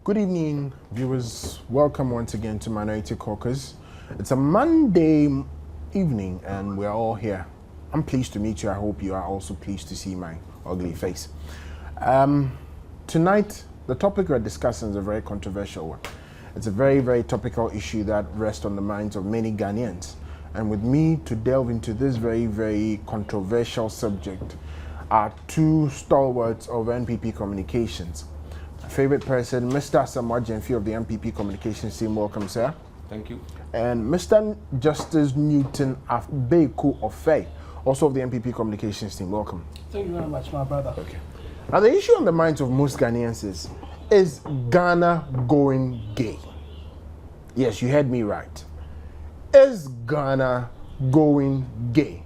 Good evening, viewers. Welcome once again to Minority Caucus. It's a Monday evening and we're all here. I'm pleased to meet you. I hope you are also pleased to see my ugly face. Tonight, the topic we're discussing is a very controversial one. It's a very, very topical issue that rests on the minds of many Ghanaians. And with me to delve into this very, very controversial subject are two stalwarts of NPP communications. My favorite person, Mr. Samuel Jenfi of the NPP communications team. Welcome, sir. Thank you. And Mr. Justice Newton Afbeku Ofei, also of the NPP communications team. Welcome. Thank you very much, my brother. Okay. Now, the issue on the minds of most Ghanaians is Ghana going gay? Yes, you heard me right. Is Ghana going gay?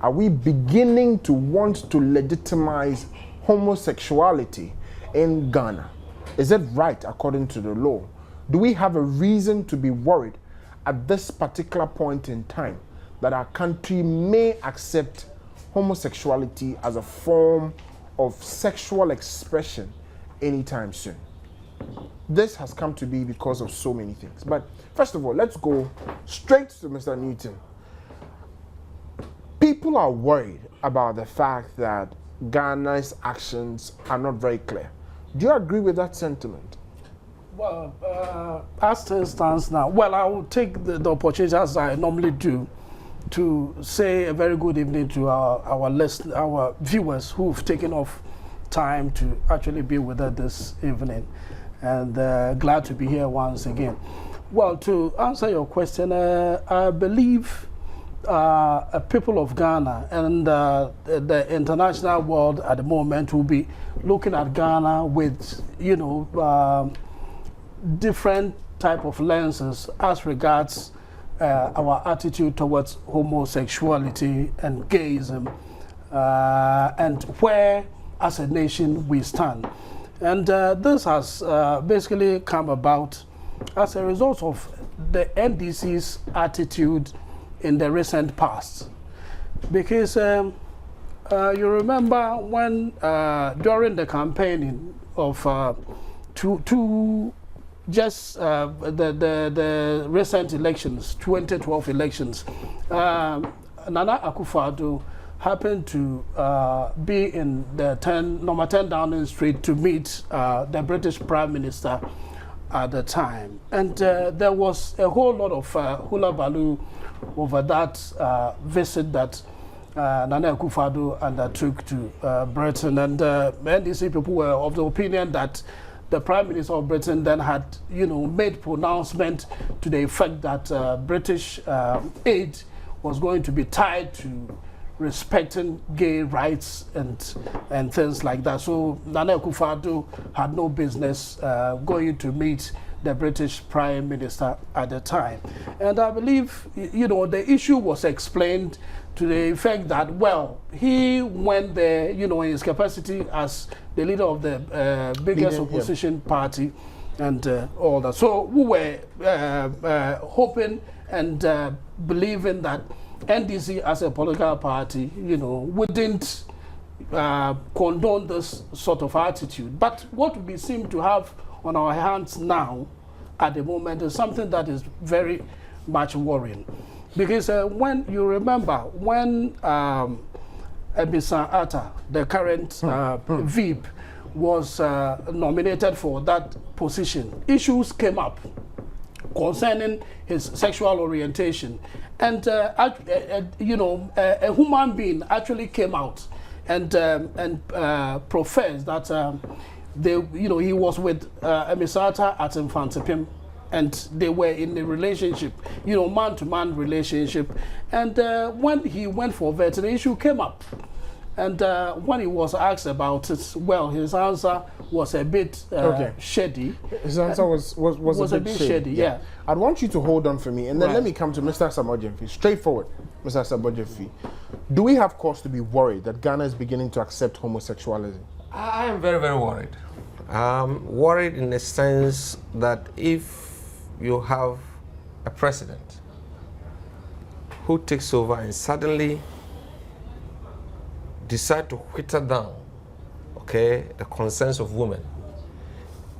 Are we beginning to want to legitimize homosexuality in Ghana? Is it right according to the law? Do we have a reason to be worried at this particular point in time that our country may accept homosexuality as a form of sexual expression anytime soon? This has come to be because of so many things. But first of all, let's go straight to Mr. Newton. People are worried about the fact that Ghana's actions are not very clear. Do you agree with that sentiment? Well, as things stands now, well, I will take the opportunity, as I normally do, to say a very good evening to our viewers who've taken off time to actually be with us this evening, and glad to be here once again. Well, to answer your question, I believe people of Ghana and the international world at the moment will be looking at Ghana with, different type of lenses as regards our attitude towards homosexuality and gayism, and where as a nation we stand. And this has basically come about as a result of the NDC's attitude in the recent past. Because you remember when during the campaigning of the recent elections, 2012 elections, Nana Akufo-Addo happened to be in the number 10 Downing Street to meet the British Prime Minister at the time. And there was a whole lot of hula baloo over that visit that Nana Akufo-Addo undertook to Britain. And NDC people were of the opinion that the Prime Minister of Britain then had, made pronouncement to the effect that British aid was going to be tied to respecting gay rights and things like that. So Nana Akufo-Addo had no business going to meet the British Prime Minister at the time. And I believe, the issue was explained to the effect that, well, he went there, in his capacity as the leader of the biggest opposition party and all that. So we were hoping and believing that NDC as a political party, wouldn't condone this sort of attitude. But what we seem to have on our hands now, at the moment, is something that is very much worrying. Because when you remember, when Ebisa Atta, the current VP, was nominated for that position, issues came up concerning his sexual orientation. And, a human being actually came out and professed that he was with Ebisa Atta at Mfantepim, and they were in a relationship, man-to-man relationship. And when he went for vetting, the issue came up. And when he was asked about it, well, his answer was a bit shady. His answer was a bit shady. Yeah. I'd want you to hold on for me, and then let me come to Mr. Samuel Jenfi. Straightforward, Mr. Samuel Jenfi. Do we have cause to be worried that Ghana is beginning to accept homosexuality? I am very, very worried. Worried in the sense that if you have a president who takes over and suddenly decide to whittle down, the concerns of women,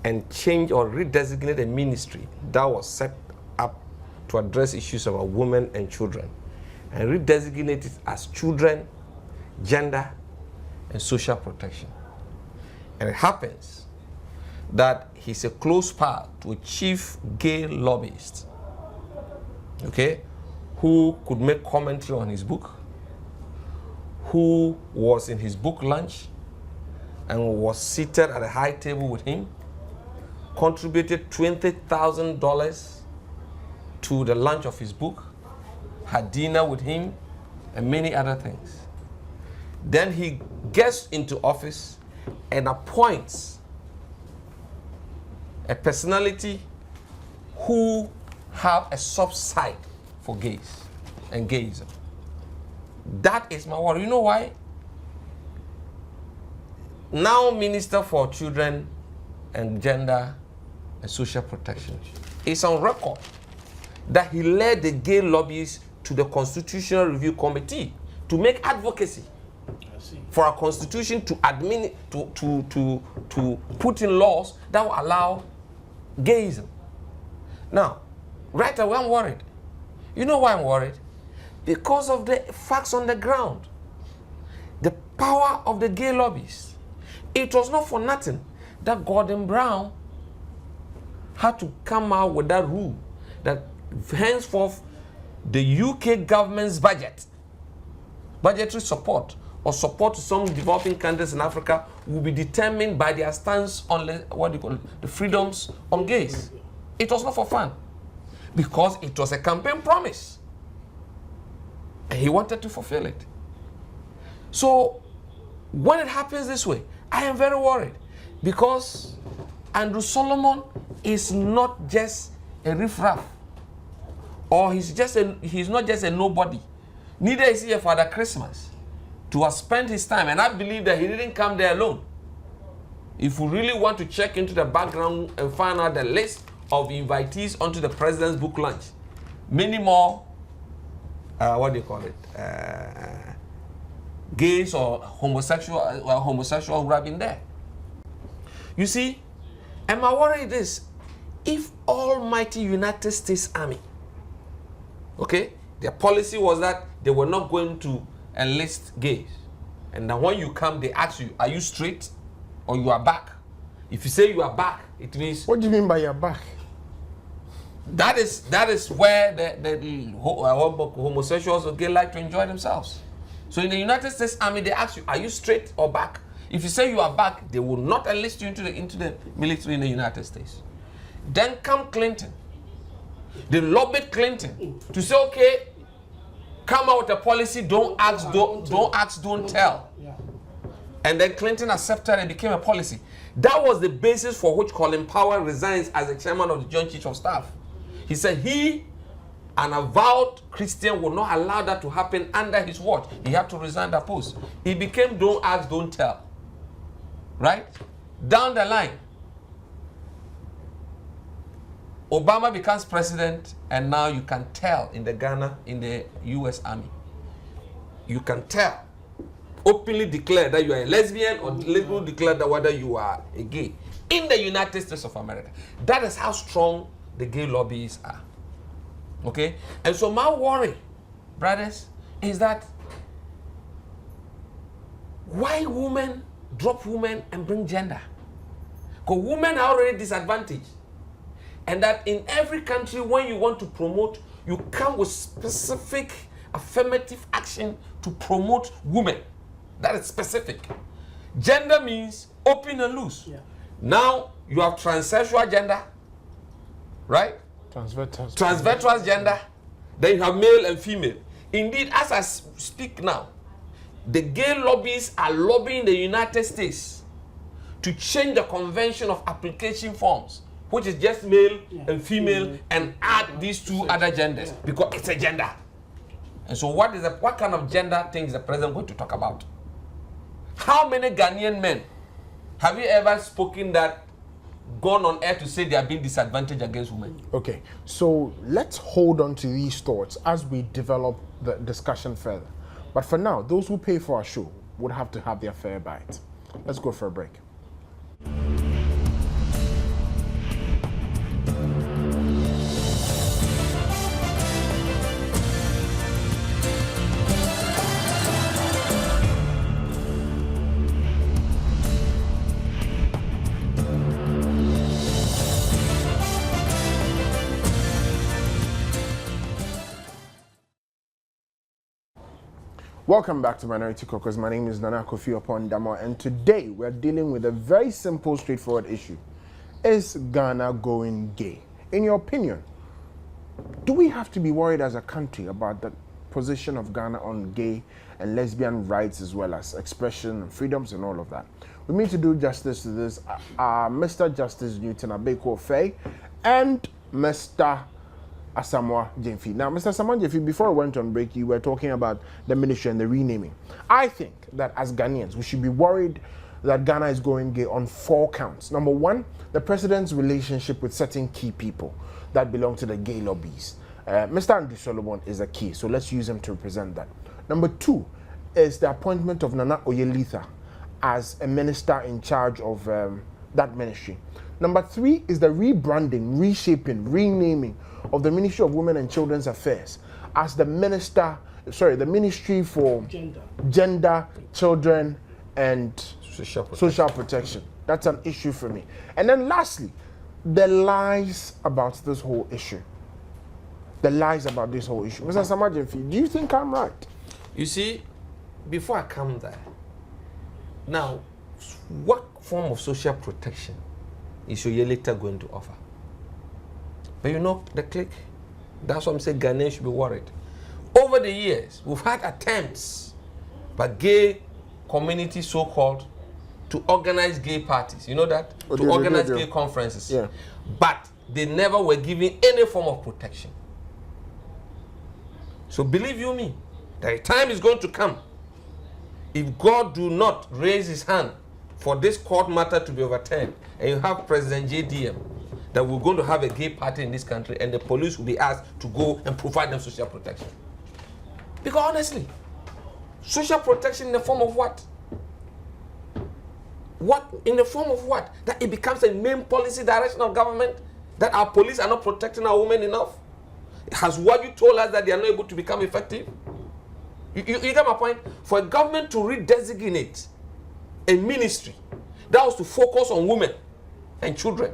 and change or redesignate a ministry that was set up to address issues about women and children, and redesignate it as children, gender, and social protection. And it happens that he's a close pal to a chief gay lobbyist, okay, who could make commentary on his book, who was in his book lunch and was seated at a high table with him, contributed $20,000 to the launch of his book, had dinner with him, and many other things. Then he gets into office and appoints a personality who have a soft side for gays and gayism. That is my worry. You know why? Now Minister for Children and Gender and Social Protection is on record that he led the gay lobbies to the Constitutional Review Committee to make advocacy for a constitution to put in laws that will allow gayism. Now, right away I'm worried. You know why I'm worried? Because of the facts on the ground. The power of the gay lobbies. It was not for nothing that Gordon Brown had to come out with that rule that henceforth the UK government's budgetary support or support to some developing countries in Africa will be determined by their stance on the freedoms on gays. It was not for fun, because it was a campaign promise, and he wanted to fulfill it. So when it happens this way, I am very worried, because Andrew Solomon is not just a riffraff, or he's not just a nobody. Neither is he a Father Christmas to have spent his time, and I believe that he didn't come there alone. If we really want to check into the background and find out the list of invitees onto the president's book launch, many more, gays or homosexual who have been there. You see, and my worry is, if almighty United States Army, okay, their policy was that they were not going to enlist gays, and then when you come, they ask you, are you straight or you are back? If you say you are back, it means... What do you mean by you're back? That is where the homosexuals or gay like to enjoy themselves. So in the United States Army, they ask you, are you straight or back? If you say you are back, they will not enlist you into the military in the United States. Then come Clinton. They lobbied Clinton to say, okay, come out with a policy, don't ask, don't tell. And then Clinton accepted and became a policy. That was the basis for which Colin Powell resigns as the chairman of the Joint Chiefs of Staff. He said he, an avowed Christian, would not allow that to happen under his watch. He had to resign that post. He became don't ask, don't tell. Right? Down the line, Obama becomes president, and now you can tell in the US Army. You can tell, openly declare that you are a lesbian, or legally declare that whether you are a gay in the United States of America. That is how strong the gay lobbies are. Okay? And so my worry, brothers, is that why women drop women and bring gender? Because women are already disadvantaged. And that in every country, when you want to promote, you come with specific affirmative action to promote women. That is specific. Gender means open and loose. Yeah. Now you have transsexual gender, right? Transvestral gender. Then you have male and female. Indeed, as I speak now, the gay lobbies are lobbying the United States to change the convention of application forms, which is just male and female, and add these two other genders, because it's a gender. And so what kind of gender thing is the president going to talk about? How many Ghanaian men have you ever spoken that gone on air to say they are being disadvantaged against women? Okay, so let's hold on to these thoughts as we develop the discussion further. But for now, those who pay for our show would have to have their fair bite. Let's go for a break. Welcome back to Minority Caucus. My name is Nana Kofi Opondamo, and today we're dealing with a very simple, straightforward issue. Is Ghana going gay? In your opinion, do we have to be worried as a country about the position of Ghana on gay and lesbian rights as well as expression and freedoms and all of that? We need to do justice to this. Mr. Justice Newton Abeko Faye and Mr. Asamoah Gyefi. Now, Mr. Asamoah Gyefi, before I went on break, you were talking about the ministry and the renaming. I think that as Ghanaians, we should be worried that Ghana is going gay on 4 counts. Number 1, the president's relationship with certain key people that belong to the gay lobbies. Mr. Andrew Solomon is a key, so let's use him to represent that. Number 2 is the appointment of Nana Oyelitha as a minister in charge of that ministry. Number 3 is the rebranding, reshaping, renaming of the Ministry of Women and Children's Affairs as the Ministry for Gender, Children, and Social Protection. That's an issue for me. And then lastly, the lies about this whole issue. Mr. Asamoah Gyefi, do you think I'm right? You see, before I come there, now, what form of social protection is Oyelitha going to offer? But you know, the click, that's what I'm saying, Ghanaians should be worried. Over the years, we've had attempts by gay community, so-called, to organize gay parties. You know that? To organize gay conferences. Yeah. But they never were given any form of protection. So believe you me, the time is going to come. If God do not raise his hand for this court matter to be overturned, and you have President JDM, that we're going to have a gay party in this country, and the police will be asked to go and provide them social protection. Because honestly, social protection in the form of what? What in the form of what? That it becomes a main policy direction of government, that our police are not protecting our women enough? Has what you told us that they are not able to become effective? You get my point? For a government to redesignate a ministry that was to focus on women and children,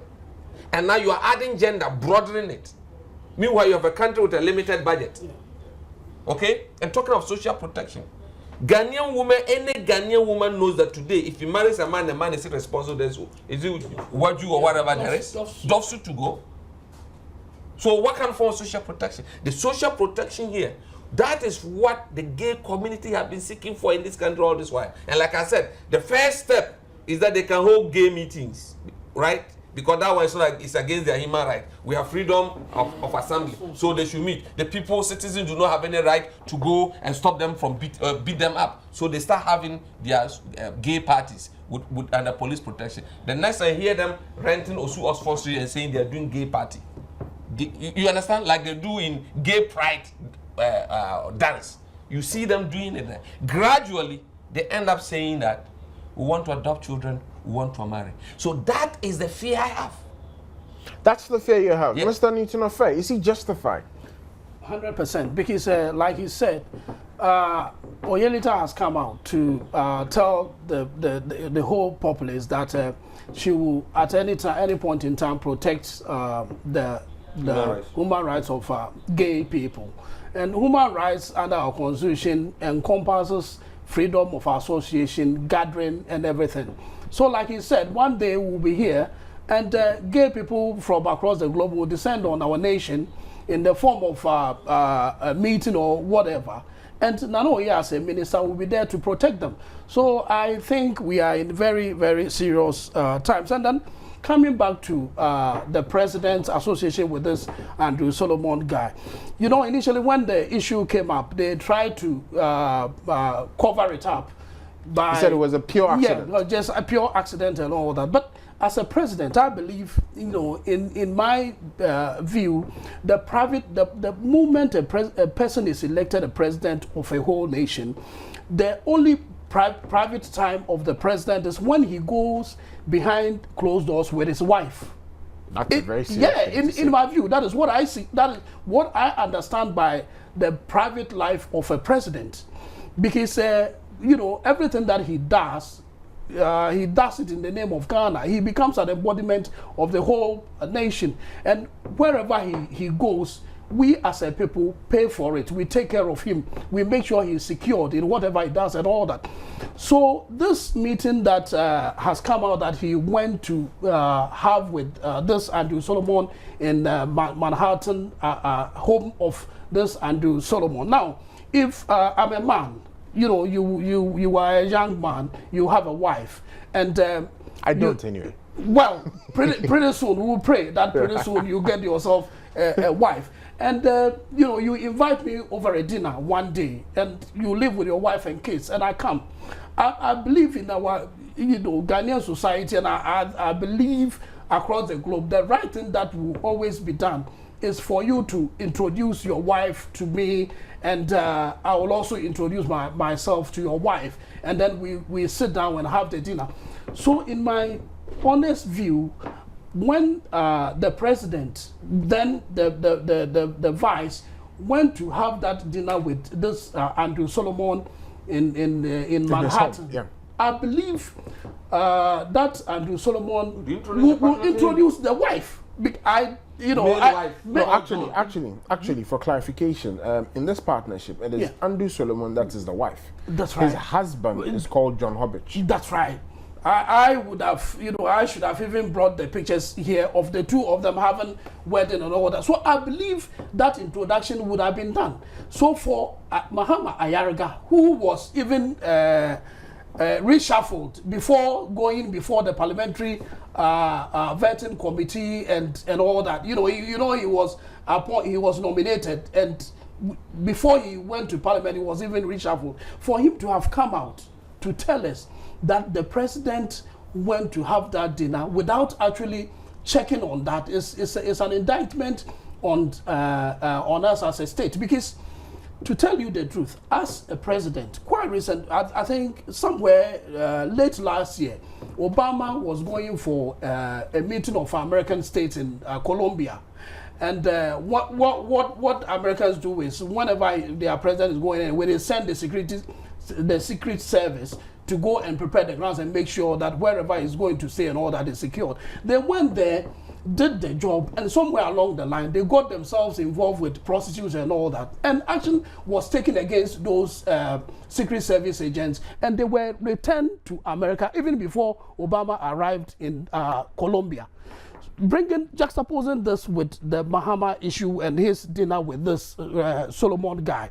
and now you are adding gender, broadening it. Meanwhile, you have a country with a limited budget. Okay? And talking of social protection, Ghanaian woman, any Ghanaian woman knows that today, if you marry a man, the man is responsible. Is it what you or whatever there is? Dofsu to go. So what kind of form of social protection? The social protection here, that is what the gay community have been seeking for in this country all this while. And like I said, the first step is that they can hold gay meetings, right? Because that one is not like it's against their human right. We have freedom of assembly, so they should meet. The people, citizens, do not have any right to go and stop them from beat them up. So they start having their gay parties with under police protection. The next I hear them renting Osu Oxford Street and saying they are doing gay party. You understand? Like they do in gay pride dance. You see them doing it. Gradually, they end up saying that we want to adopt children, we want to marry. So that is the fear I have. That's the fear you have. Yes. Mr. Newton of Faye, is he justified? 100%. Because, like he said, Oyelitha has come out to tell the whole populace that she will, at any point in time, protect the human rights of gay people. And human rights under our constitution encompasses freedom of association, gathering, and everything. So like he said, one day we'll be here, and gay people from across the globe will descend on our nation in the form of a meeting or whatever. And Nana Oyelitha as a minister will be there to protect them. So I think we are in very, very serious times. And then coming back to the president's association with this Andrew Solomon guy, you know, initially when the issue came up, they tried to cover it up by... He said it was a pure accident. Yeah, just a pure accident and all that. But as a president, I believe, you know, in my view, the moment a person is elected a president of a whole nation, the only private time of the president is when he goes behind closed doors with his wife. That's a very serious thing to say. In my view, that is what I see. That is what I understand by the private life of a president, because you know, everything that he does it in the name of Ghana. He becomes an embodiment of the whole nation, and wherever he goes, we as a people pay for it. We take care of him. We make sure he's secured in whatever he does and all that. So this meeting that has come out that he went to have with this Andrew Solomon in Manhattan, home of this Andrew Solomon. Now, if I'm a man, you know, you are a young man, you have a wife, and I don't anyway. Well, pretty soon we'll pray that pretty soon you get yourself a wife. And, you know, you invite me over a dinner one day and you live with your wife and kids and I come. I believe in our, you know, Ghanaian society, and I believe across the globe, the right thing that will always be done is for you to introduce your wife to me, and I will also introduce myself to your wife, and then we sit down and have the dinner. So in my honest view, when the president, then the vice, went to have that dinner with this Andrew Solomon in Manhattan, yeah. I believe that Andrew Solomon will introduce the wife. Actually, for clarification, in this partnership, it is Andrew Solomon that is the wife. That's right. His husband is called John Hobbich. That's right. I would have, you know, I should have even brought the pictures here of the two of them having wedding and all that. So I believe that introduction would have been done. So for Mahama Ayariga, who was even reshuffled before going before the parliamentary vetting committee and all that, he was nominated, and before he went to parliament, he was even reshuffled. For him to have come out to tell us that the president went to have that dinner without actually checking on that is an indictment on us as a state. Because to tell you the truth, as a president, quite recent, I think somewhere late last year, Obama was going for a meeting of American states in Colombia. And what Americans do is, whenever their president is going in, when they send the Secret Service to go and prepare the grounds and make sure that wherever he's going to stay and all that is secured. They went there, did the job, and somewhere along the line, they got themselves involved with prostitutes and all that. And action was taken against those Secret Service agents, and they were returned to America even before Obama arrived in Colombia. Juxtaposing this with the Mahama issue and his dinner with this Solomon guy.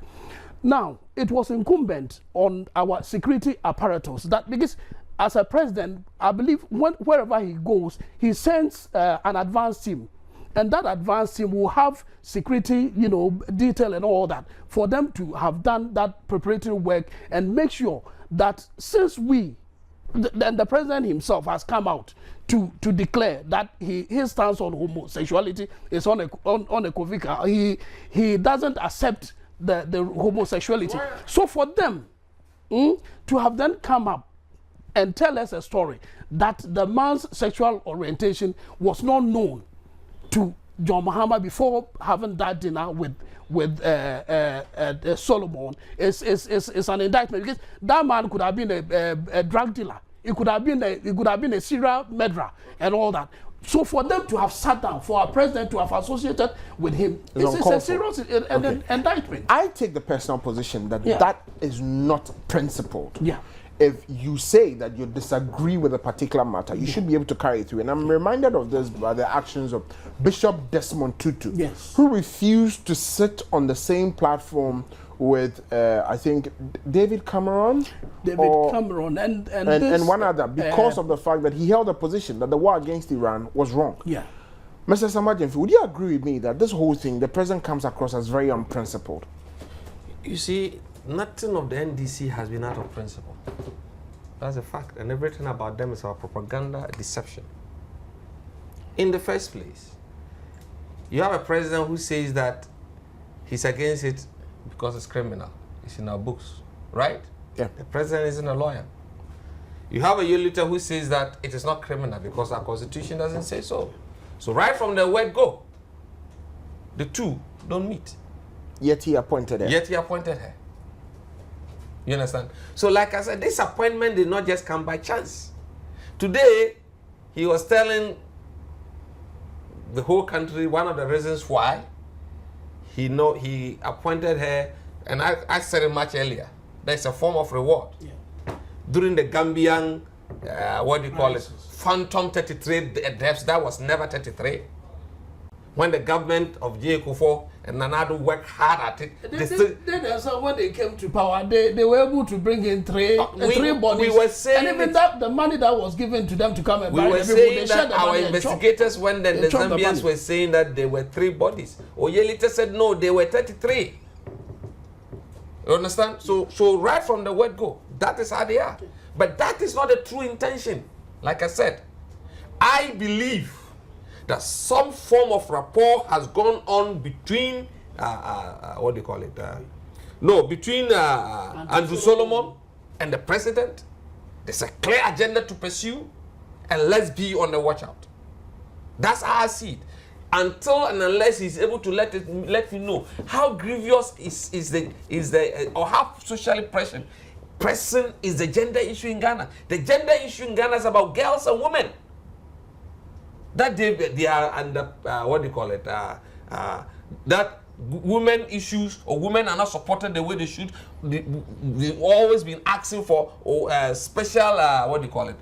Now, it was incumbent on our security apparatus that, because as a president, I believe wherever he goes, he sends an advance team. And that advance team will have security, detail and all that, for them to have done that preparatory work and make sure that since the president himself has come out to declare that his stance on homosexuality is unequivocal. He doesn't accept the homosexuality. So for them to have then come up and tell us a story that the man's sexual orientation was not known to John Mahama before having that dinner with Solomon is an indictment, because that man could have been a drug dealer. It could have been a serial murderer and all that. So for them to have sat down, for our president to have associated with him, it's a serious indictment. I take the personal position that that is not principled. Yeah. If you say that you disagree with a particular matter, you should be able to carry it through. And I'm reminded of this by the actions of Bishop Desmond Tutu, who refused to sit on the same platform with, I think, David Cameron? Cameron and one other, because of the fact that he held a position that the war against Iran was wrong. Yeah. Mr. Samajinfi, would you agree with me that this whole thing, the president comes across as very unprincipled? You see, nothing of the NDC has been out of principle. That's a fact. And everything about them is our propaganda, deception. In the first place, you have a president who says that he's against it because it's criminal. It's in our books, right? Yeah. The president isn't a lawyer. You have a year later who says that it is not criminal because our constitution doesn't say so. So right from the word go, the two don't meet. Yet he appointed her. You understand? So like I said, this appointment did not just come by chance. Today, he was telling the whole country one of the reasons why he appointed her, and I said it much earlier. There's a form of reward. Yeah. During the Gambian, what do you call it? Phantom 33 deaths, that was never 33. When the government of J. Kufuor and Nanado worked hard at it, so when they came to power, they were able to bring in three bodies. We were saying, and even that the money that was given to them to come and we buy were the people, saying they that shared the our money and investigators, chopped. when the chopped the Zambians money. were saying that there were 3 bodies, Oyelita said no, they were 33. You understand? So right from the word go, that is how they are. But that is not the true intention. Like I said, I believe that some form of rapport has gone on between what do you call it? Between Andrew Solomon and the president. There's a clear agenda to pursue, and let's be on the watch out. That's how I see it. Until and unless he's able to let you know how grievous is the or how socially pressing is the gender issue in Ghana. The gender issue in Ghana is about girls and women. That they are under what do you call it? That women issues or women are not supported the way they should. They've always been asking for special what do you call it?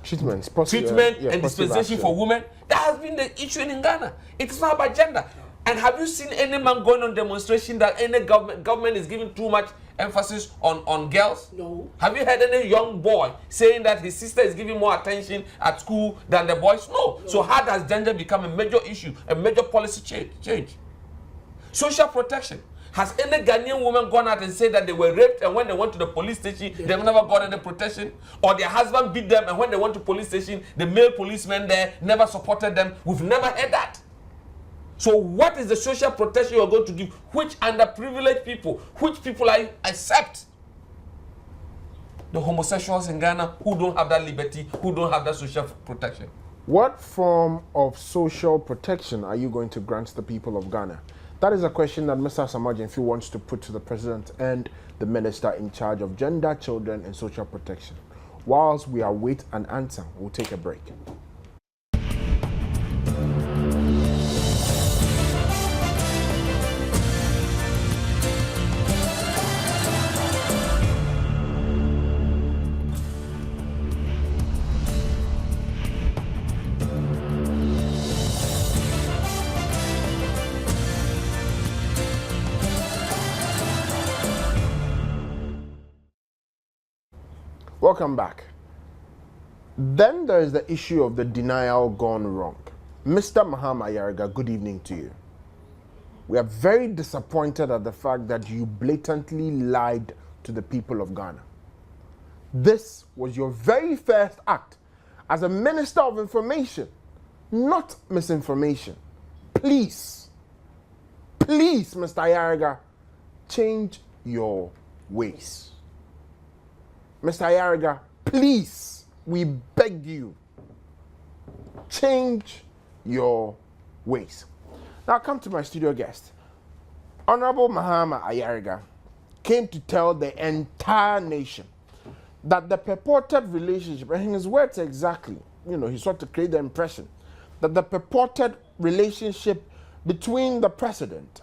Treatment and dispensation for women. That has been the issue in Ghana. It is not about gender. And have you seen any man going on demonstration that any government is giving too much emphasis on girls? No. Have you heard any young boy saying that his sister is giving more attention at school than the boys? No. So how does gender become a major issue, a major policy change? Social protection. Has any Ghanaian woman gone out and said that they were raped and when they went to the police station, they've never got any protection? Or their husband beat them and when they went to police station, the male policeman there never supported them? We've never heard that. So what is the social protection you're going to give? Which underprivileged people, which people I accept? The homosexuals in Ghana who don't have that liberty, who don't have that social protection. What form of social protection are you going to grant the people of Ghana? That is a question that Mr. Samajinfi wants to put to the president and the minister in charge of gender, children, and social protection. Whilst we await an answer, we'll take a break. Welcome back. Then there is the issue of the denial gone wrong. Mr. Mahama Ayariga, good evening to you. We are very disappointed at the fact that you blatantly lied to the people of Ghana. This was your very first act as a Minister of Information, not misinformation. Please, Mr. Ayariga, change your ways. Mr. Ayariga, please, we beg you, change your ways. Now come to my studio guest. Honorable Mahama Ayariga came to tell the entire nation that the purported relationship, and in his words exactly, he sought to create the impression that the purported relationship between the president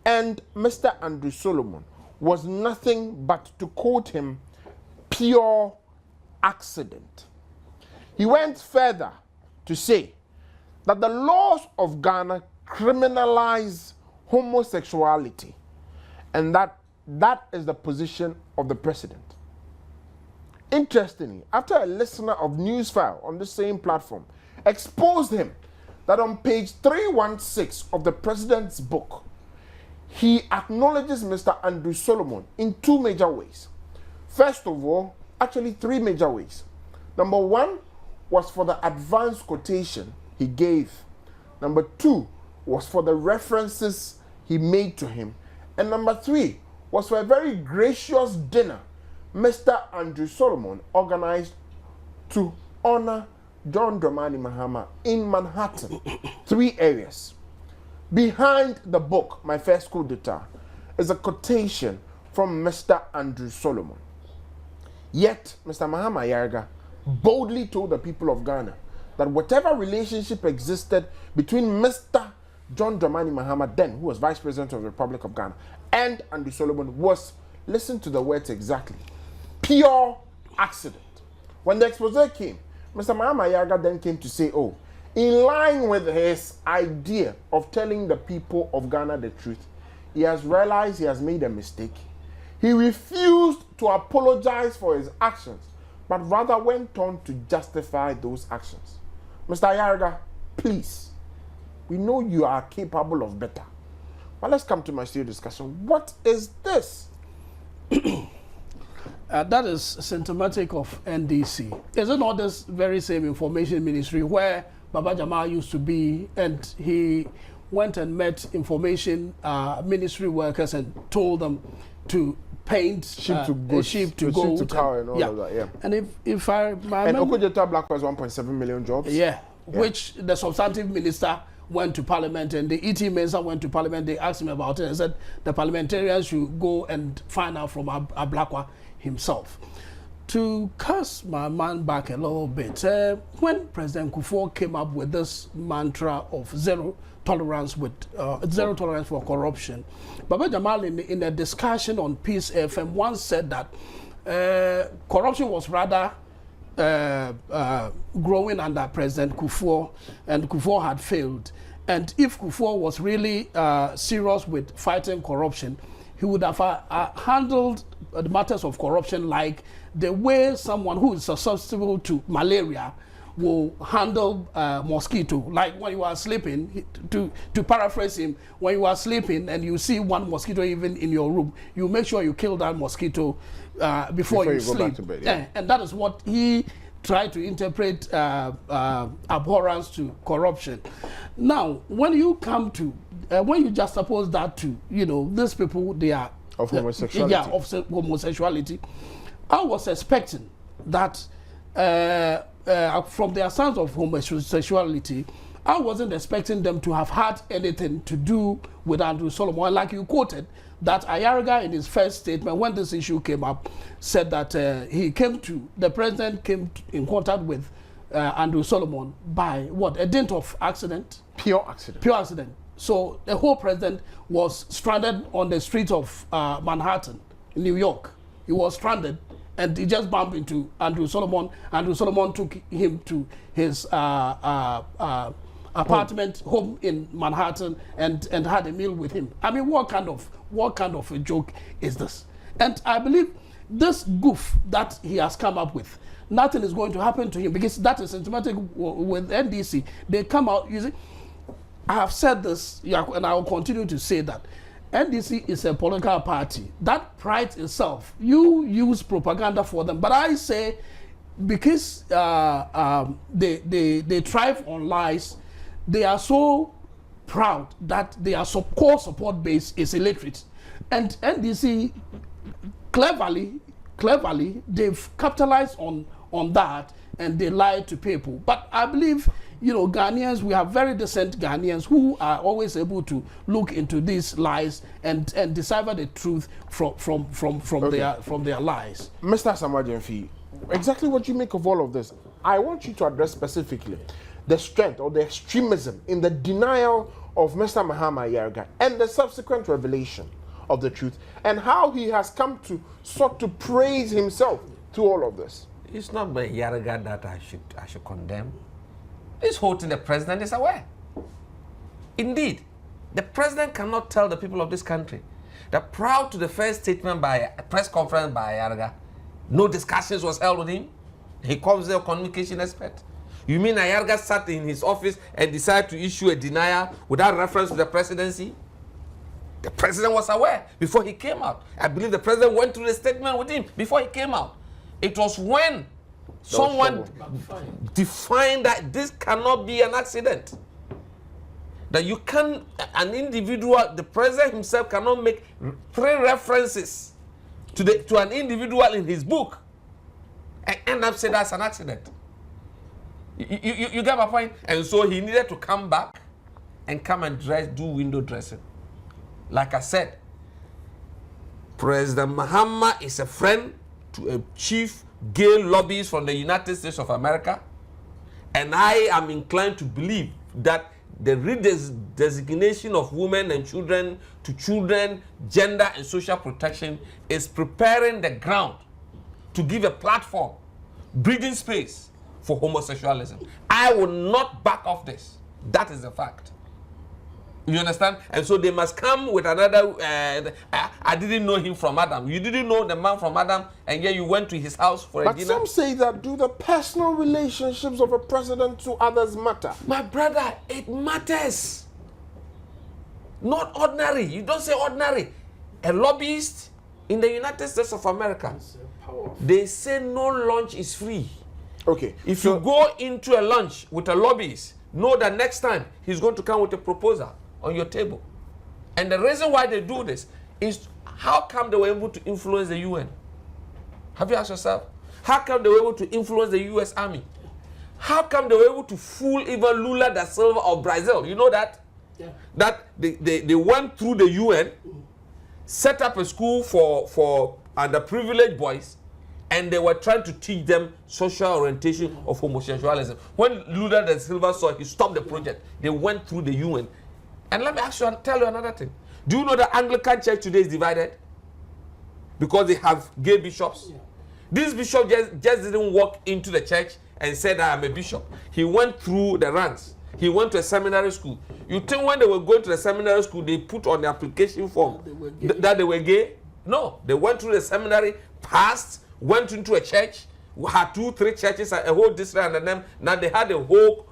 and Mr. Andrew Solomon was nothing but, to quote him, pure accident. He went further to say that the laws of Ghana criminalize homosexuality and that is the position of the president. Interestingly, after a listener of Newsfile on the same platform exposed him that on page 316 of the president's book, he acknowledges Mr. Andrew Solomon in 2 major ways. First of all, actually 3 major ways. Number 1 was for the advance quotation he gave. Number 2 was for the references he made to him. And number 3 was for a very gracious dinner Mr. Andrew Solomon organized to honor John Dramani Mahama in Manhattan. 3 areas. Behind the book, My First Coup d'etat, is a quotation from Mr. Andrew Solomon. Yet, Mr. Mahama Ayariga boldly told the people of Ghana that whatever relationship existed between Mr. John Dramani Mahama, then, who was Vice President of the Republic of Ghana, and Andrew Solomon was, listen to the words exactly, pure accident. When the expose came, Mr. Mahama Yarga then came to say, oh, in line with his idea of telling the people of Ghana the truth, he has realized he has made a mistake. He refused to apologize for his actions, but rather went on to justify those actions. Mr. Yarga, please, we know you are capable of better. But let's come to my studio discussion. What is this? That is symptomatic of NDC. Is it not this very same information ministry where Baba Jamal used to be, and he went and met information ministry workers and told them to paint sheep to goat, sheep to goat, sheep to cow, and all of that, yeah. And if I remember, and Okudzeto Black was 1.7 million jobs. Yeah, which the substantive minister went to parliament, and the ET minister went to parliament. They asked him about it and said the parliamentarians should go and find out from Ablakwa himself. To cast my man back a little bit, when President Kufuor came up with this mantra of zero tolerance for corruption, Baba Jamal in a discussion on Peace FM once said that corruption was rather growing under President Kufuor, and Kufuor had failed. And if Kufuor was really serious with fighting corruption, he would have handled the matters of corruption like the way someone who is susceptible to malaria will handle mosquito. Like when you are sleeping, to paraphrase him, when you are sleeping and you see one mosquito even in your room, you make sure you kill that mosquito before you sleep. Go back to bed, yeah. And that is what he tried to interpret abhorrence to corruption. Now, when you come to, when you just suppose that to, you know, these people, they are of homosexuality. Yeah, of homosexuality. I was expecting that from their stance of homosexuality, I wasn't expecting them to have had anything to do with Andrew Solomon. Like you quoted, that Ayariga in his first statement, when this issue came up, said that the president came in contact with Andrew Solomon by what? A dint of accident? Pure accident. Pure accident. So the whole president was stranded on the streets of Manhattan, in New York. He was stranded, and he just bumped into Andrew Solomon. Andrew Solomon took him to his apartment home in Manhattan and had a meal with him. I mean, what kind of a joke is this? And I believe this goof that he has come up with, nothing is going to happen to him, because that is symptomatic with NDC. They come out, you see, I have said this, and I will continue to say that NDC is a political party that prides itself. You use propaganda for them, but I say because they thrive on lies, they are so proud that their core support base is illiterate, and NDC cleverly they've capitalized on that, and they lie to people. But I believe, you know, Ghanaians, we have very decent Ghanaians who are always able to look into these lies and decipher the truth from their lies. Mr. Samajemfi, exactly what you make of all of this? I want you to address specifically the strength or the extremism in the denial of Mr. Mahama Yarga and the subsequent revelation of the truth, and how he has come to sort to praise himself through all of this. It's not by Yarga that I should condemn. This whole thing, the president is aware. Indeed, the president cannot tell the people of this country that prior to the first statement by a press conference by Yarga, no discussions was held with him. He comes there, a communication expert. You mean Ayarga sat in his office and decided to issue a denial without reference to the presidency? The president was aware before he came out. I believe the president went through the statement with him before he came out. It was when someone defined that this cannot be an accident. That you can, an individual, the president himself cannot make 3 references to an individual in his book and end up saying that's an accident. You get my point? And so he needed to come back and come and do window dressing. Like I said, President Mahama is a friend to a chief gay lobbyist from the United States of America, and I am inclined to believe that the redesignation of women and children to children, gender and social protection is preparing the ground to give a platform, breathing space for homosexualism. I will not back off this. That is the fact. You understand? And so they must come with another, I didn't know him from Adam. You didn't know the man from Adam, and yet you went to his house for a dinner. But some say that do the personal relationships of a president to others matter? My brother, it matters. Not ordinary. You don't say ordinary. A lobbyist in the United States of America, they say no lunch is free. Okay. If you go into a lunch with a lobbyist, know that next time he's going to come with a proposal on your table. And the reason why they do this is how come they were able to influence the UN? Have you asked yourself? How come they were able to influence the US Army? How come they were able to fool even Lula da Silva of Brazil? You know that? Yeah. That they went through the UN, set up a school for underprivileged boys, and they were trying to teach them social orientation of homosexualism. When Lula da Silva saw it, he stopped the project. They went through the UN. And let me tell you another thing. Do you know the Anglican Church today is divided? Because they have gay bishops. Yeah. This bishop just didn't walk into the church and said, I am a bishop. He went through the ranks. He went to a seminary school. You think when they were going to the seminary school, they put on the application form that they were gay? No. They went through the seminary, passed, went into a church, had 2-3 churches, a whole district under them. Now they had a whole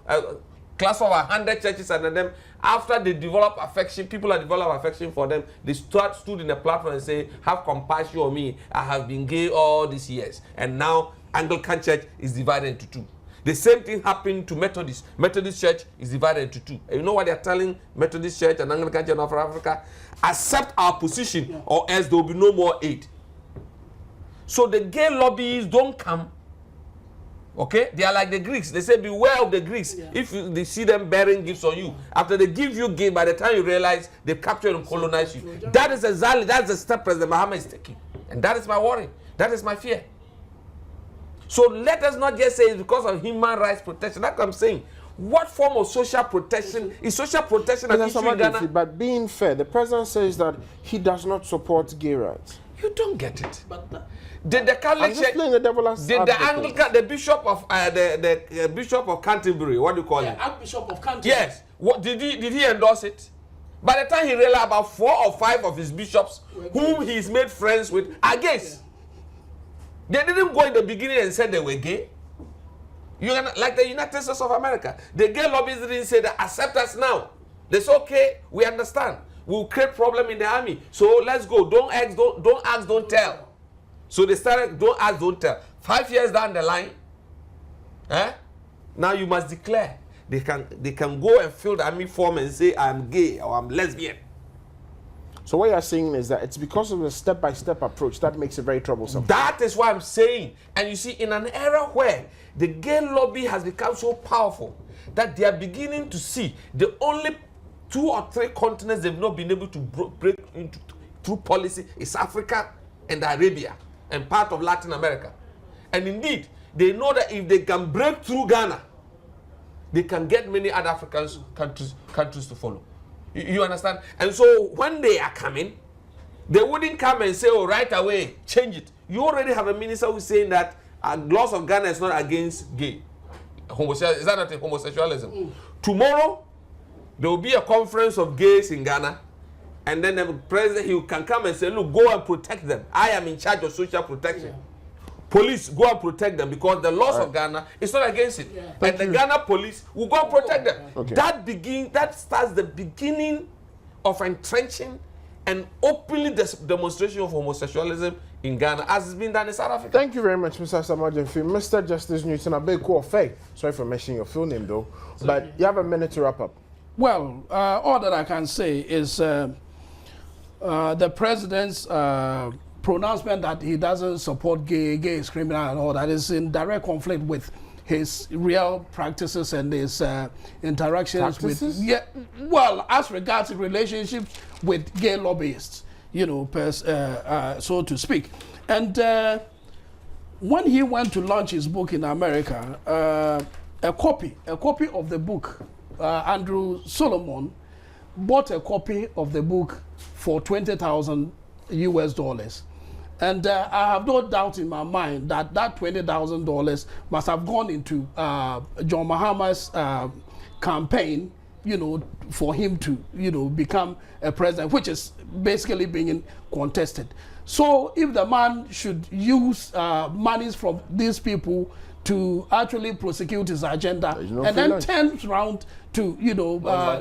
class of 100 churches under them. After they develop affection, people have developed affection for them, they stood in a platform and say, have compassion on me. I have been gay all these years. And now Anglican Church is divided into 2. The same thing happened to Methodist. Methodist Church is divided into 2. And you know what they're telling Methodist Church and Anglican Church of Africa? Accept our position or else there will be no more aid. So the gay lobbies don't come. Okay? They are like the Greeks. They say, beware of the Greeks. Yeah. If they see them bearing gifts on you, after they give you gifts, by the time you realize they've captured and colonized you. That is exactly, that's the step President Muhammad is taking. And that is my worry. That is my fear. So let us not just say it's because of human rights protection. That's what I'm saying. What form of social protection is social protection an issue in Ghana? But being fair, the president says that he does not support gay rights. You don't get it. Did the Catholic Church, did the Anglican, the Bishop of the Bishop of Canterbury, what do you call it? Archbishop of Canterbury. Yes. What did he endorse it? By the time he realized about 4 or 5 of his bishops, whom he's made friends with, are gays. Yeah. They didn't go in the beginning and said they were gay. You like the United States of America. The gay lobbyists didn't say that accept us now. They said, okay, we understand. We'll create problem in the army. So let's go. Don't ask, don't tell. So they started, don't ask, don't tell. 5 years down the line, now you must declare. They can go and fill the army form and say, I'm gay or I'm lesbian. So what you're saying is that it's because of the step-by-step approach that makes it very troublesome. That is what I'm saying. And you see, in an era where the gay lobby has become so powerful that they are beginning to see the only 2 or 3 continents they've not been able to break into through policy is Africa and Arabia and part of Latin America. And indeed, they know that if they can break through Ghana, they can get many other African countries to follow. You understand? And so when they are coming, they wouldn't come and say, oh, right away, change it. You already have a minister who's saying that laws of Ghana is not against gay. Is that not homosexualism? Tomorrow, there will be a conference of gays in Ghana, and then the president, he can come and say, look, go and protect them. I am in charge of social protection. Yeah. Police, go and protect them because the laws of Ghana is not against it. Yeah. And the Ghana police will go and protect them. Okay. That starts the beginning of entrenching and openly demonstration of homosexualism in Ghana, as has been done in South Africa. Thank you very much, Mr. Samajinfi. Mr. Justice Newton, a big call. Sorry for mentioning your full name, though. But you have a minute to wrap up. Well, all that I can say is the president's pronouncement that he doesn't support gay is criminal and all that is in direct conflict with his real practices and his interactions with, as regards relationships with gay lobbyists, so to speak. And when he went to launch his book in America, a copy of the book Andrew Solomon bought a copy of the book for $20,000 US. And I have no doubt in my mind that that $20,000 must have gone into John Mahama's campaign, for him to, become a president, which is basically being contested. So if the man should use monies from these people to actually prosecute his agenda, and then turns around to,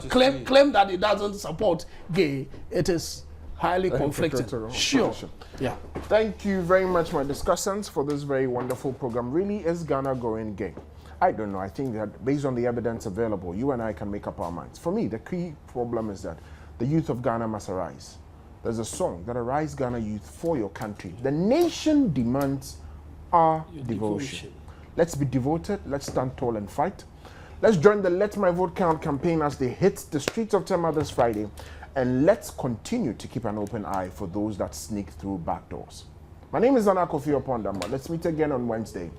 claim that he doesn't support gay, it is highly conflicted. Sure. Yeah. Thank you very much, my discussants, for this very wonderful program. Really, is Ghana going gay? I don't know. I think that based on the evidence available, you and I can make up our minds. For me, the key problem is that the youth of Ghana must arise. There's a song that Arise Ghana Youth for your country. The nation demands our devotion. Let's be devoted. Let's stand tall and fight. Let's join the Let My Vote Count campaign as they hit the streets of Tema this Friday. And let's continue to keep an open eye for those that sneak through back doors. My name is Nana Kofi Opondamba. Let's meet again on Wednesday.